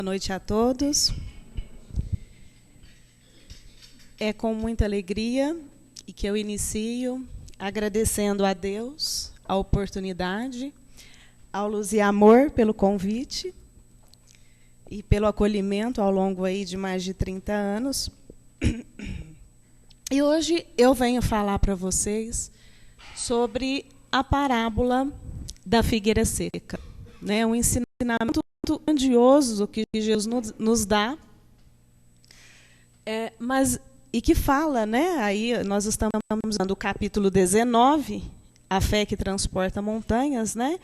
Boa noite a todos. É com muita alegria e que eu inicio agradecendo a Deus a oportunidade, ao Luz e Amor pelo convite e pelo acolhimento ao longo aí de mais de 30 anos. E hoje eu venho falar para vocês sobre a parábola da figueira seca, né? Um ensinamento grandioso que Jesus nos dá, e que fala, né? Aí nós estamos no capítulo 19, a fé que transporta montanhas, né?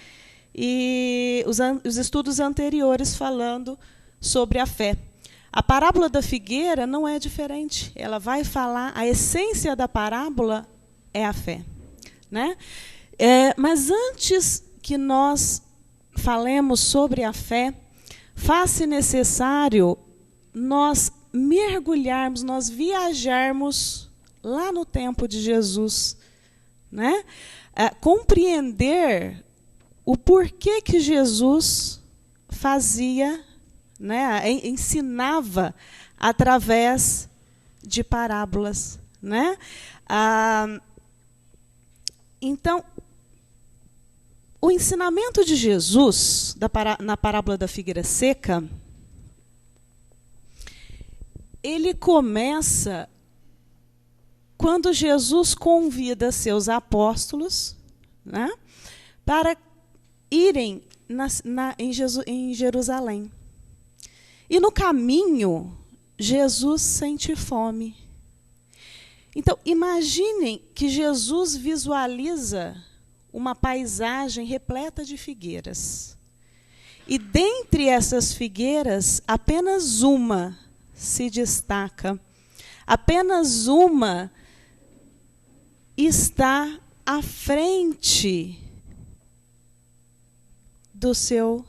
E os estudos anteriores falando sobre a fé. A parábola da figueira não é diferente. Ela vai falar, a essência da parábola é a fé, né? Mas antes que nós falemos sobre a fé, faz-se necessário nós mergulharmos, nós viajarmos lá no tempo de Jesus, né? Compreender o porquê que Jesus fazia, né? Ensinava através de parábolas, né? Então, o ensinamento de Jesus na parábola da figueira seca, ele começa quando Jesus convida seus apóstolos, né, para irem em Jerusalém. E no caminho, Jesus sente fome. Então, imaginem que Jesus visualiza uma paisagem repleta de figueiras. E dentre essas figueiras, apenas uma se destaca. Apenas uma está à frente do seu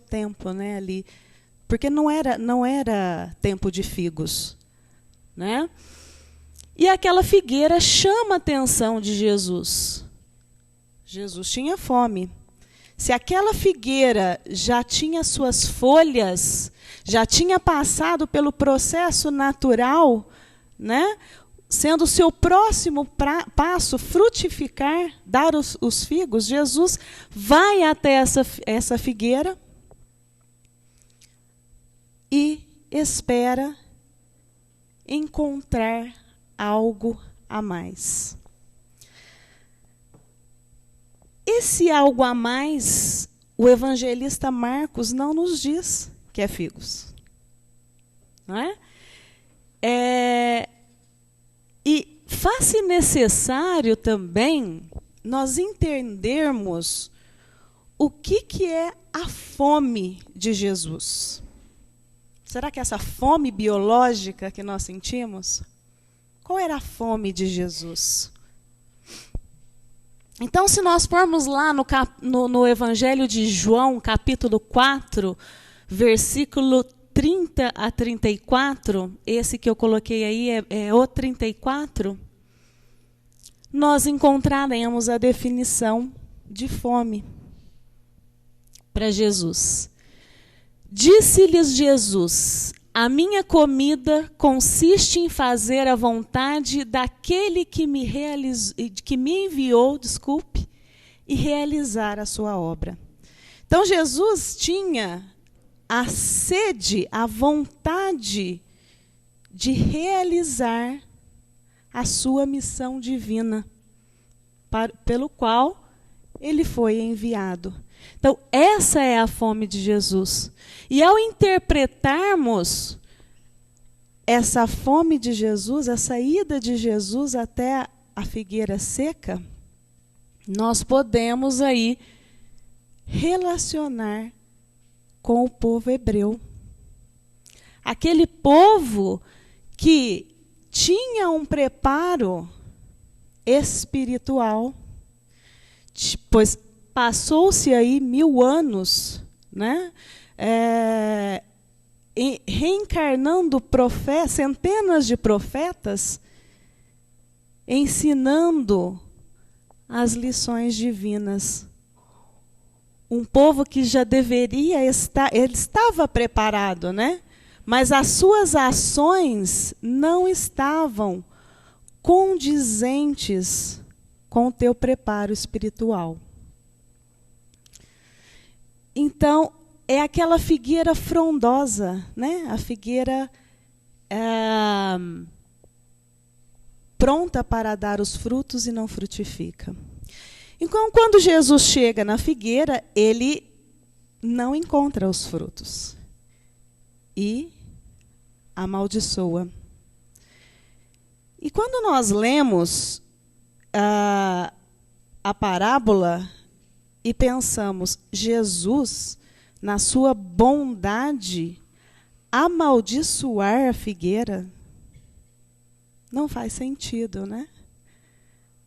tempo, né, ali. Porque não era tempo de figos, né? E aquela figueira chama a atenção de Jesus. Jesus tinha fome. Se aquela figueira já tinha suas folhas, já tinha passado pelo processo natural, né, sendo o seu próximo passo frutificar, dar os figos, Jesus vai até essa figueira e espera encontrar algo a mais. Esse algo a mais, o evangelista Marcos não nos diz que é figos. Não é? E faz-se necessário também nós entendermos o que é a fome de Jesus. Será que essa fome biológica que nós sentimos? Qual era a fome de Jesus? Então, se nós formos lá no Evangelho de João, capítulo 4, versículo 30 a 34, esse que eu coloquei aí é o 34, nós encontraremos a definição de fome para Jesus. Disse-lhes Jesus: a minha comida consiste em fazer a vontade daquele que me enviou, e realizar a sua obra. Então, Jesus tinha a sede, a vontade de realizar a sua missão divina, pelo qual ele foi enviado. Então, essa é a fome de Jesus. E ao interpretarmos essa fome de Jesus, essa ida de Jesus até a figueira seca, nós podemos aí relacionar com o povo hebreu. Aquele povo que tinha um preparo espiritual, pois passou-se aí 1000 anos, né? Reencarnando centenas de profetas, ensinando as lições divinas. um povo que já deveria estar, ele estava preparado, né? Mas as suas ações não estavam condizentes com o teu preparo espiritual. Então, é aquela figueira frondosa, né? A figueira pronta para dar os frutos e não frutifica. Então, quando Jesus chega na figueira, ele não encontra os frutos e amaldiçoa. E quando nós lemos a parábola e pensamos, Jesus, na sua bondade, amaldiçoar a figueira, não faz sentido, né?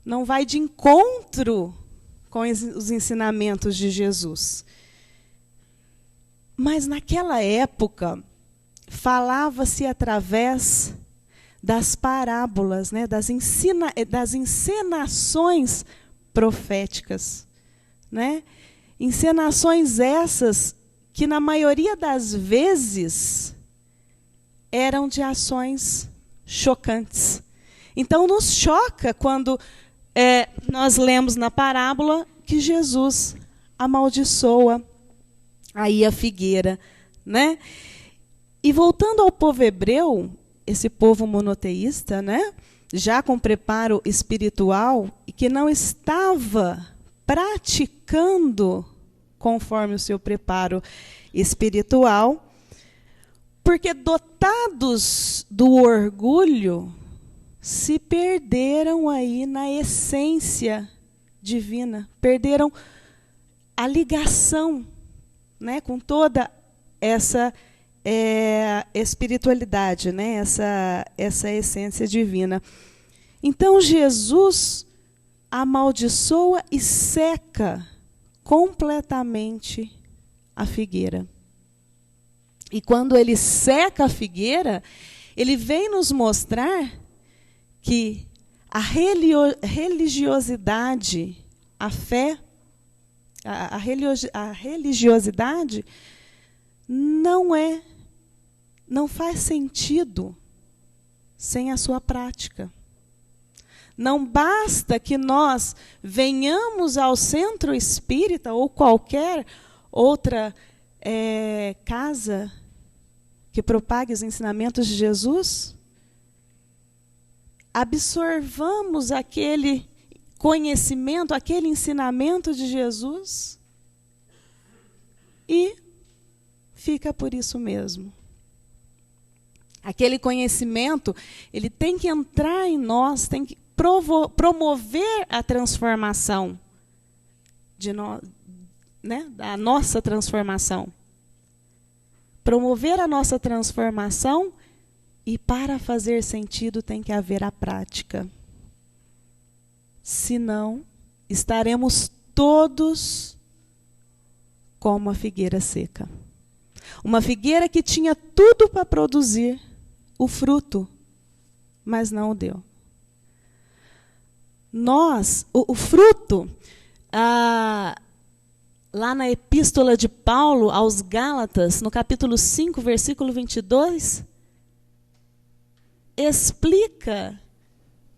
Não vai de encontro com os ensinamentos de Jesus. Mas naquela época, falava-se através das parábolas, né, das encenações proféticas, né? Encenações essas que, na maioria das vezes, eram de ações chocantes. Então, nos choca quando nós lemos na parábola que Jesus amaldiçoa aí a figueira, né? E voltando ao povo hebreu, esse povo monoteísta, né, já com preparo espiritual e que não estava praticando conforme o seu preparo espiritual, porque dotados do orgulho, se perderam aí na essência divina, perderam a ligação, né, com toda essa espiritualidade, né, essa essência divina. Então Jesus amaldiçoa e seca completamente a figueira. E quando ele seca a figueira, ele vem nos mostrar que a religiosidade, a fé, a religiosidade não faz sentido sem a sua prática. Não basta que nós venhamos ao centro espírita ou qualquer outra casa que propague os ensinamentos de Jesus, absorvamos aquele conhecimento, aquele ensinamento de Jesus e fica por isso mesmo. Aquele conhecimento, ele tem que entrar em nós, tem que promover a transformação da nossa transformação. Promover a nossa transformação, e para fazer sentido tem que haver a prática. Senão, estaremos todos como a figueira seca. Uma figueira que tinha tudo para produzir o fruto, mas não o deu. O fruto, lá na epístola de Paulo aos Gálatas, no capítulo 5, versículo 22, explica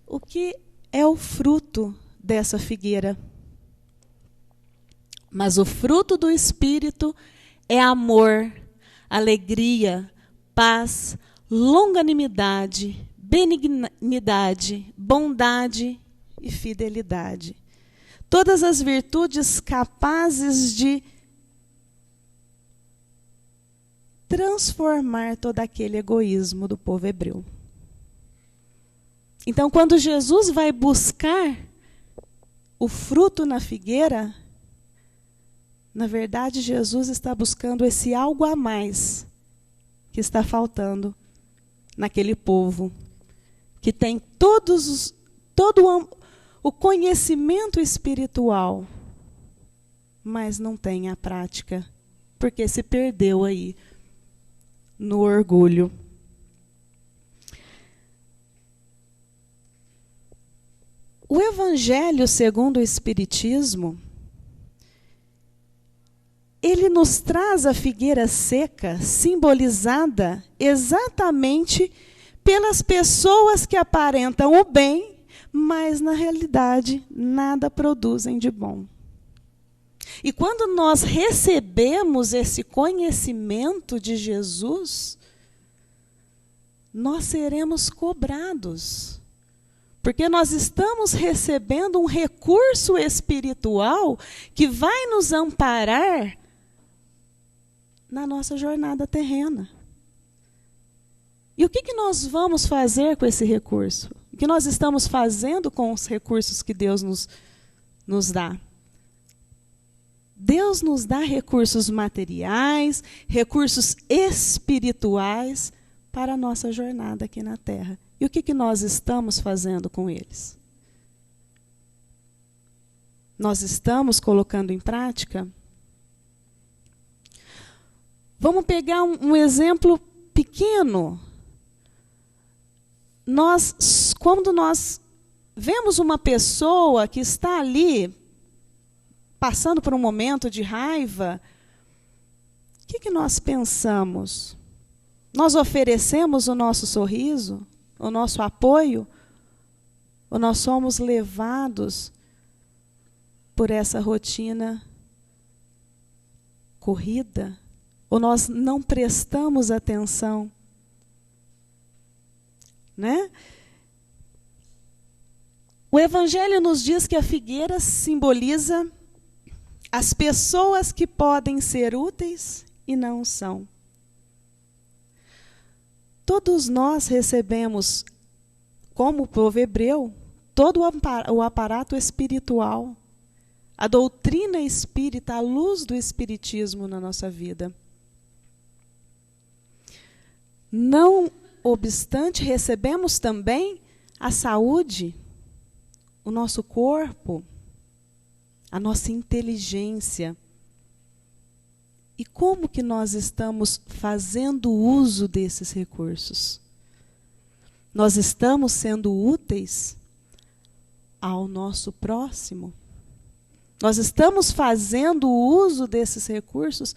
o que é o fruto dessa figueira. Mas o fruto do Espírito é amor, alegria, paz, longanimidade, benignidade, bondade e fidelidade. Todas as virtudes capazes de transformar todo aquele egoísmo do povo hebreu. Então, quando Jesus vai buscar o fruto na figueira, na verdade, Jesus está buscando esse algo a mais que está faltando naquele povo, que tem todo o conhecimento espiritual, mas não tem a prática, porque se perdeu aí no orgulho. O Evangelho segundo o Espiritismo ele nos traz a figueira seca, simbolizada exatamente pelas pessoas que aparentam o bem, mas na realidade nada produzem de bom. E quando nós recebemos esse conhecimento de Jesus, nós seremos cobrados. Porque nós estamos recebendo um recurso espiritual que vai nos amparar na nossa jornada terrena. E o que nós vamos fazer com esse recurso? O que nós estamos fazendo com os recursos que Deus nos dá? Deus nos dá recursos materiais, recursos espirituais para a nossa jornada aqui na Terra. E o que nós estamos fazendo com eles? Nós estamos colocando em prática? Vamos pegar um exemplo pequeno. Quando nós vemos uma pessoa que está ali passando por um momento de raiva, o que nós pensamos? Nós oferecemos o nosso sorriso, o nosso apoio, ou nós somos levados por essa rotina corrida, ou nós não prestamos atenção, né? O Evangelho nos diz que a figueira simboliza as pessoas que podem ser úteis e não são. Todos nós recebemos, como o povo hebreu, todo o aparato espiritual, a doutrina espírita, a luz do espiritismo na nossa vida. Não obstante, recebemos também a saúde, o nosso corpo, a nossa inteligência. E como que nós estamos fazendo uso desses recursos? Nós estamos sendo úteis ao nosso próximo? Nós estamos fazendo uso desses recursos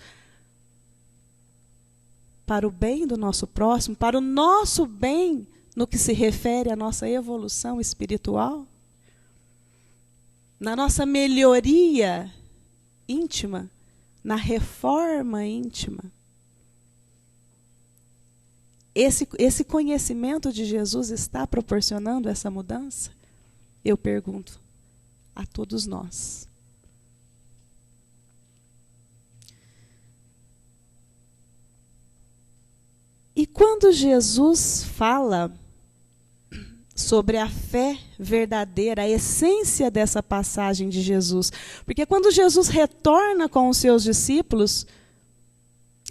para o bem do nosso próximo, para o nosso bem no que se refere à nossa evolução espiritual? Na nossa melhoria íntima? Na reforma íntima? Esse conhecimento de Jesus está proporcionando essa mudança? Eu pergunto a todos nós. E quando Jesus fala sobre a fé verdadeira, a essência dessa passagem de Jesus, porque quando Jesus retorna com os seus discípulos,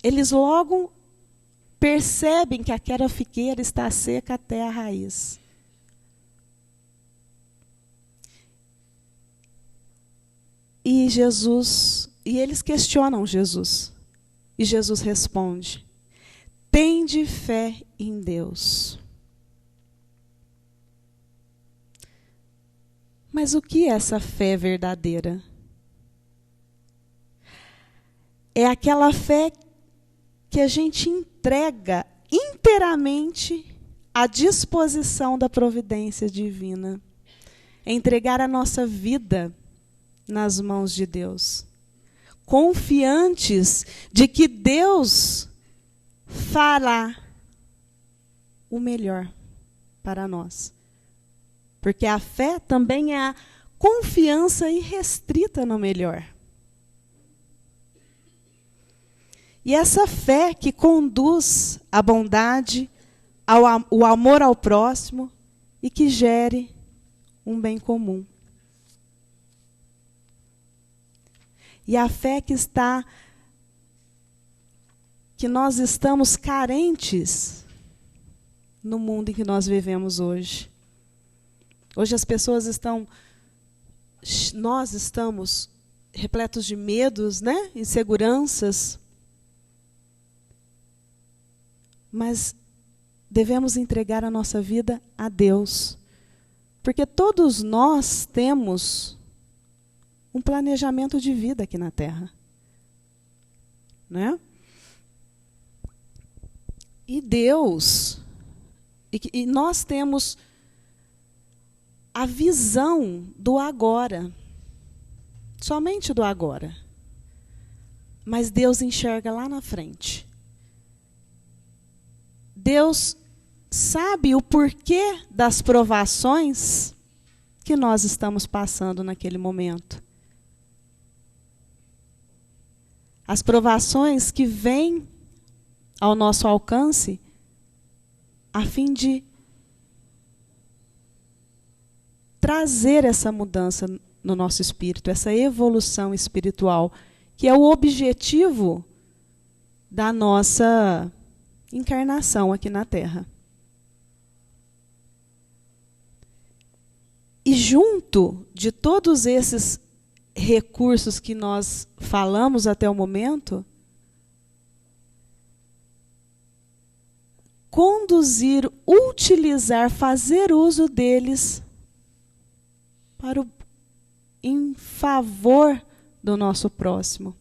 eles logo percebem que aquela figueira está seca até a raiz. E eles questionam Jesus. E Jesus responde: tende fé em Deus. Mas o que é essa fé verdadeira? É aquela fé que a gente entrega inteiramente à disposição da providência divina. É entregar a nossa vida nas mãos de Deus, confiantes de que Deus fará o melhor para nós. Porque a fé também é a confiança irrestrita no melhor. E essa fé que conduz à bondade, ao amor ao próximo e que gere um bem comum. E a fé que nós estamos carentes no mundo em que nós vivemos hoje. Hoje as pessoas nós estamos repletos de medos, né? Inseguranças. Mas devemos entregar a nossa vida a Deus. Porque todos nós temos um planejamento de vida aqui na Terra. né? E Deus, e nós temos a visão do agora, somente do agora. Mas Deus enxerga lá na frente. Deus sabe o porquê das provações que nós estamos passando naquele momento. As provações que vêm ao nosso alcance a fim de trazer essa mudança no nosso espírito, essa evolução espiritual, que é o objetivo da nossa encarnação aqui na Terra. E junto de todos esses recursos que nós falamos até o momento, conduzir, utilizar, fazer uso deles em favor do nosso próximo,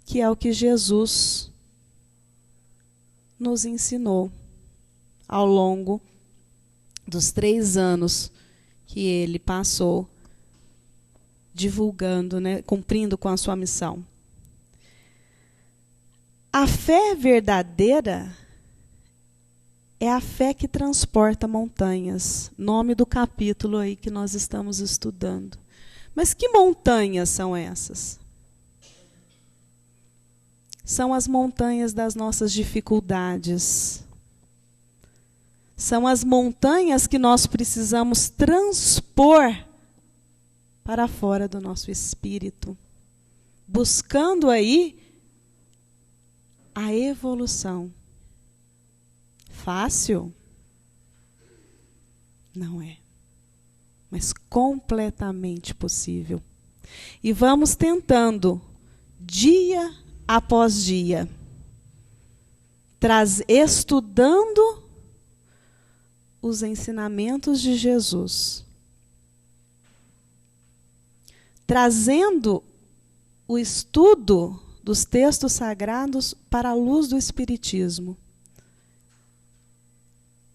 que é o que Jesus nos ensinou ao longo dos 3 anos que ele passou divulgando, né, cumprindo com a sua missão. A fé verdadeira é a fé que transporta montanhas. Nome do capítulo aí que nós estamos estudando. Mas que montanhas são essas? São as montanhas das nossas dificuldades. São as montanhas que nós precisamos transpor para fora do nosso espírito, buscando aí a evolução. Fácil? Não é. Mas completamente possível. E vamos tentando, dia após dia, estudando os ensinamentos de Jesus, trazendo o estudo dos textos sagrados para a luz do Espiritismo.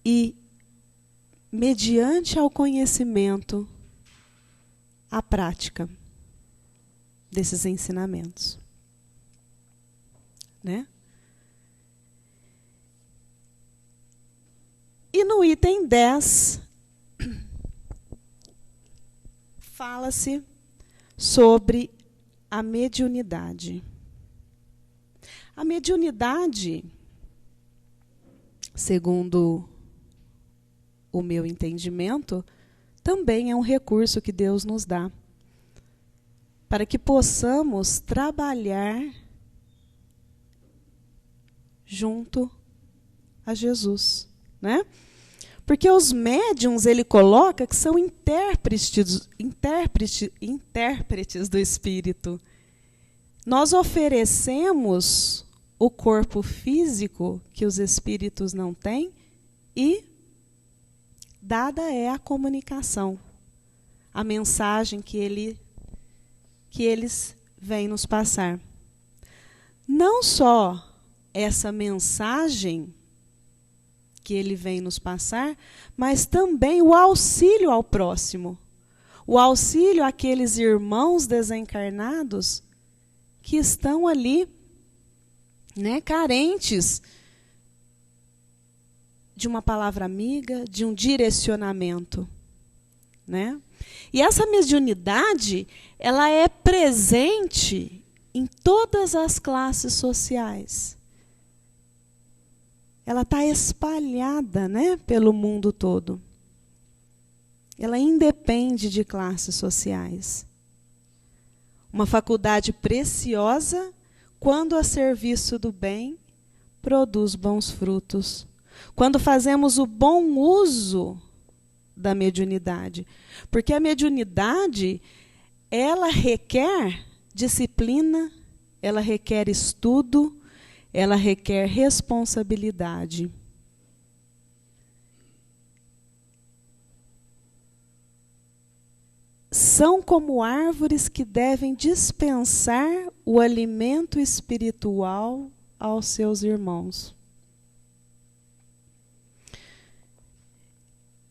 E, mediante ao conhecimento, a prática desses ensinamentos. Né? E no item 10, fala-se sobre a mediunidade. A mediunidade, segundo o meu entendimento, também é um recurso que Deus nos dá para que possamos trabalhar junto a Jesus, né? Porque os médiuns, ele coloca que são intérpretes do Espírito. Nós oferecemos o corpo físico que os espíritos não têm e dada é a comunicação, a mensagem que eles vêm nos passar. Não só essa mensagem que ele vem nos passar, mas também o auxílio ao próximo. O auxílio àqueles irmãos desencarnados que estão ali, né, carentes de uma palavra amiga, de um direcionamento, né? E essa mediunidade, ela é presente em todas as classes sociais. Ela está espalhada, né, pelo mundo todo. Ela independe de classes sociais. Uma faculdade preciosa, quando a serviço do bem, produz bons frutos. Quando fazemos o bom uso da mediunidade. Porque a mediunidade, ela requer disciplina, ela requer estudo, ela requer responsabilidade. são como árvores que devem dispensar o alimento espiritual aos seus irmãos.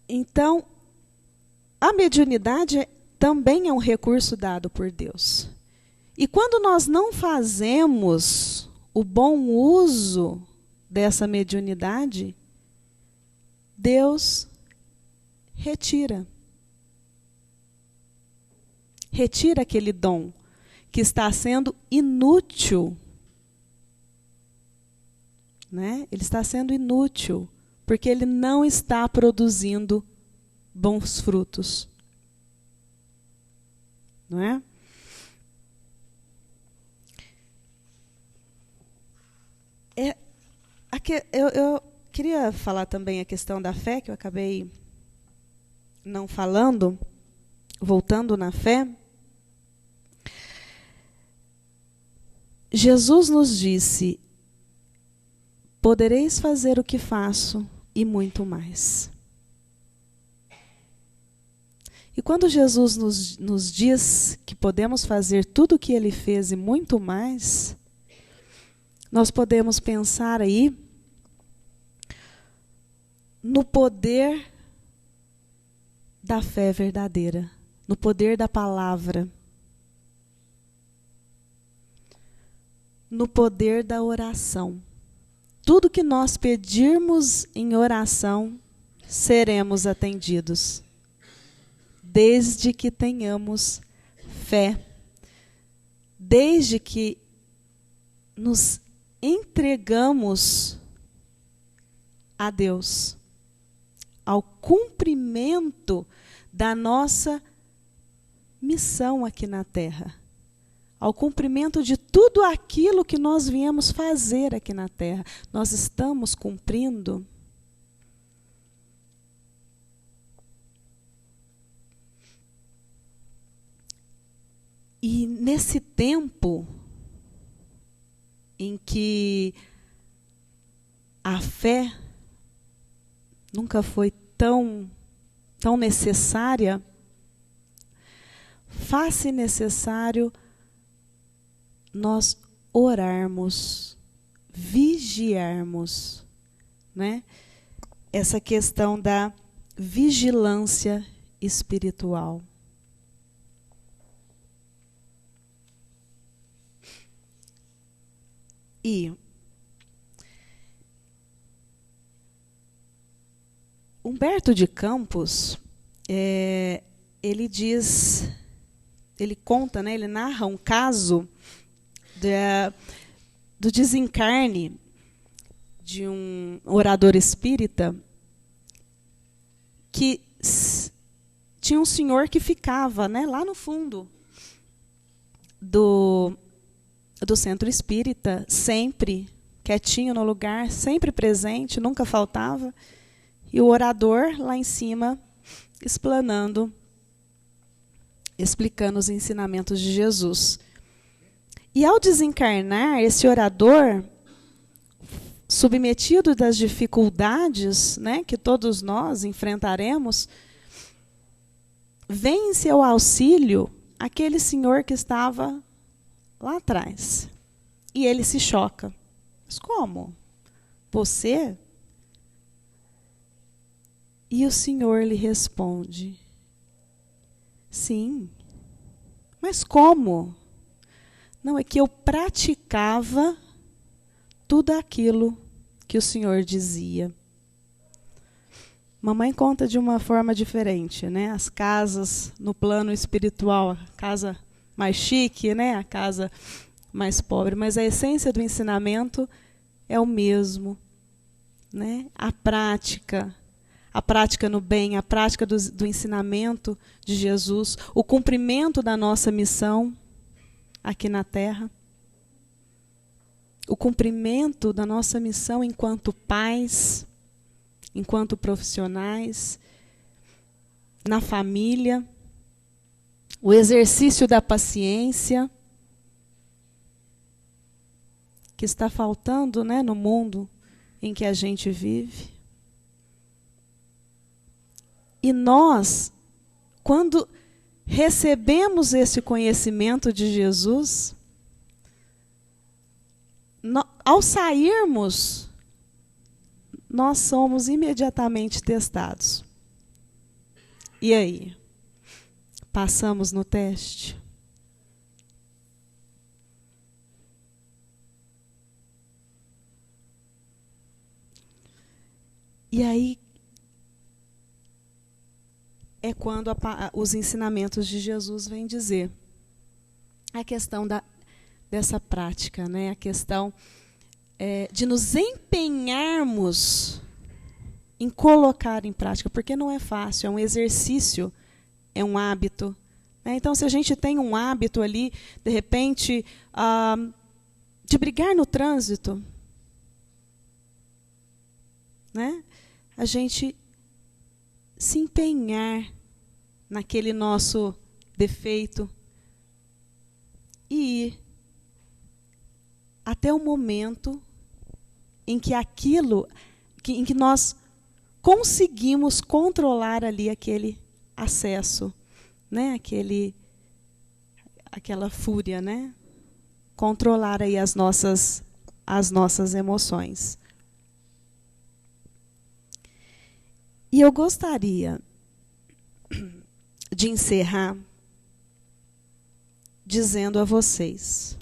Então, a mediunidade também é um recurso dado por Deus. E quando nós não fazemos o bom uso dessa mediunidade, Deus retira. Retira aquele dom que está sendo inútil. Né? Ele está sendo inútil, porque ele não está produzindo bons frutos. Não é? Eu queria falar também a questão da fé, que eu acabei não falando, voltando na fé. Jesus nos disse: podereis fazer o que faço e muito mais. E quando Jesus nos diz que podemos fazer tudo o que Ele fez e muito mais, nós podemos pensar aí no poder da fé verdadeira, no poder da palavra, no poder da oração. Tudo que nós pedirmos em oração, seremos atendidos, desde que tenhamos fé, desde que nos entregamos a Deus, ao cumprimento da nossa missão aqui na Terra, ao cumprimento de tudo aquilo que nós viemos fazer aqui na Terra. Nós estamos cumprindo? E nesse tempo em que a fé nunca foi tão necessária, faz-se necessário nós orarmos, vigiarmos, né? Essa questão da vigilância espiritual. E Humberto de Campos, ele conta, né, ele narra um caso do desencarne de um orador espírita que tinha um senhor que ficava, né, lá no fundo do centro espírita, sempre quietinho no lugar, sempre presente, nunca faltava, e o orador lá em cima explanando, explicando os ensinamentos de Jesus. E ao desencarnar, esse orador, submetido das dificuldades, né, que todos nós enfrentaremos, vem em seu auxílio aquele senhor que estava lá atrás. E ele se choca. Mas como? Você? E o Senhor lhe responde: sim. Mas como? Não, é que eu praticava tudo aquilo que o Senhor dizia. Mamãe conta de uma forma diferente, né? As casas no plano espiritual, a casa mais chique, né? A casa mais pobre, mas a essência do ensinamento é o mesmo, né? A prática no bem, a prática do ensinamento de Jesus, o cumprimento da nossa missão aqui na Terra, o cumprimento da nossa missão enquanto pais, enquanto profissionais, na família, o exercício da paciência, que está faltando, né, no mundo em que a gente vive. E nós, quando recebemos esse conhecimento de Jesus, ao sairmos, nós somos imediatamente testados. E aí? Passamos no teste? E aí é quando os ensinamentos de Jesus vêm dizer a questão dessa prática, né? A questão de nos empenharmos em colocar em prática, porque não é fácil, é um exercício, é um hábito. Né? Então, se a gente tem um hábito ali, de repente, de brigar no trânsito, né? A gente se empenhar naquele nosso defeito e ir até o momento em que em que nós conseguimos controlar ali aquele acesso, né? Aquela fúria, né? Controlar aí as nossas emoções. E eu gostaria de encerrar dizendo a vocês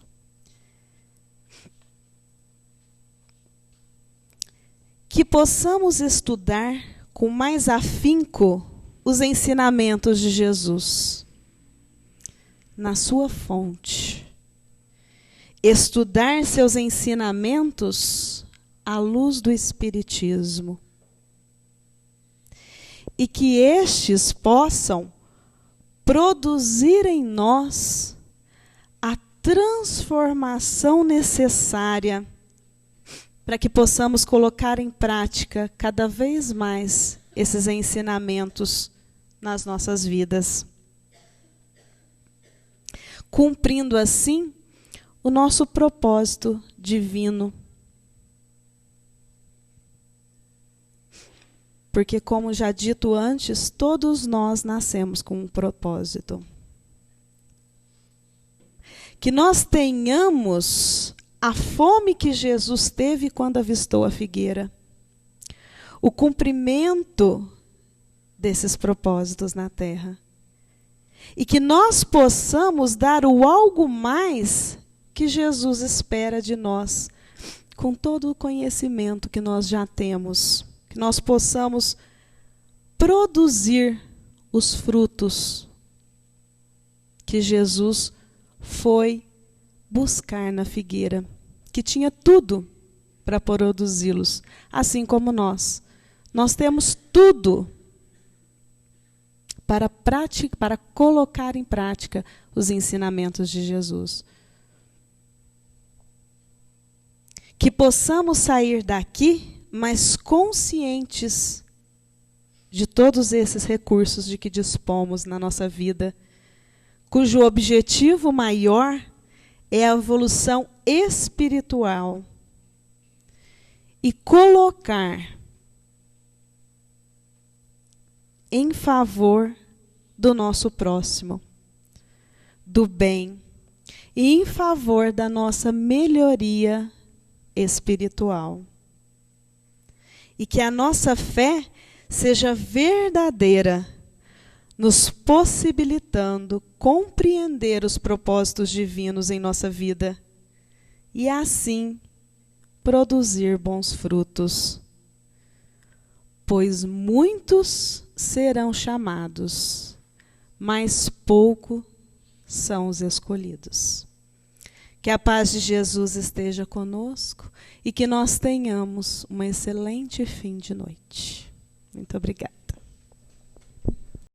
que possamos estudar com mais afinco os ensinamentos de Jesus na sua fonte. Estudar seus ensinamentos à luz do Espiritismo. E que estes possam produzir em nós a transformação necessária para que possamos colocar em prática cada vez mais esses ensinamentos nas nossas vidas. Cumprindo assim o nosso propósito divino. Porque, como já dito antes, todos nós nascemos com um propósito. Que nós tenhamos a fome que Jesus teve quando avistou a figueira. O cumprimento desses propósitos na terra. E que nós possamos dar o algo mais que Jesus espera de nós, com todo o conhecimento que nós já temos. Que nós possamos produzir os frutos que Jesus foi buscar na figueira, que tinha tudo para produzi-los, assim como nós. Nós temos tudo para colocar em prática os ensinamentos de Jesus. Que possamos sair daqui mas conscientes de todos esses recursos de que dispomos na nossa vida, cujo objetivo maior é a evolução espiritual e colocar em favor do nosso próximo, do bem, e em favor da nossa melhoria espiritual. E que a nossa fé seja verdadeira, nos possibilitando compreender os propósitos divinos em nossa vida e assim produzir bons frutos. Pois muitos serão chamados, mas poucos são os escolhidos. Que a paz de Jesus esteja conosco e que nós tenhamos um excelente fim de noite. Muito obrigada.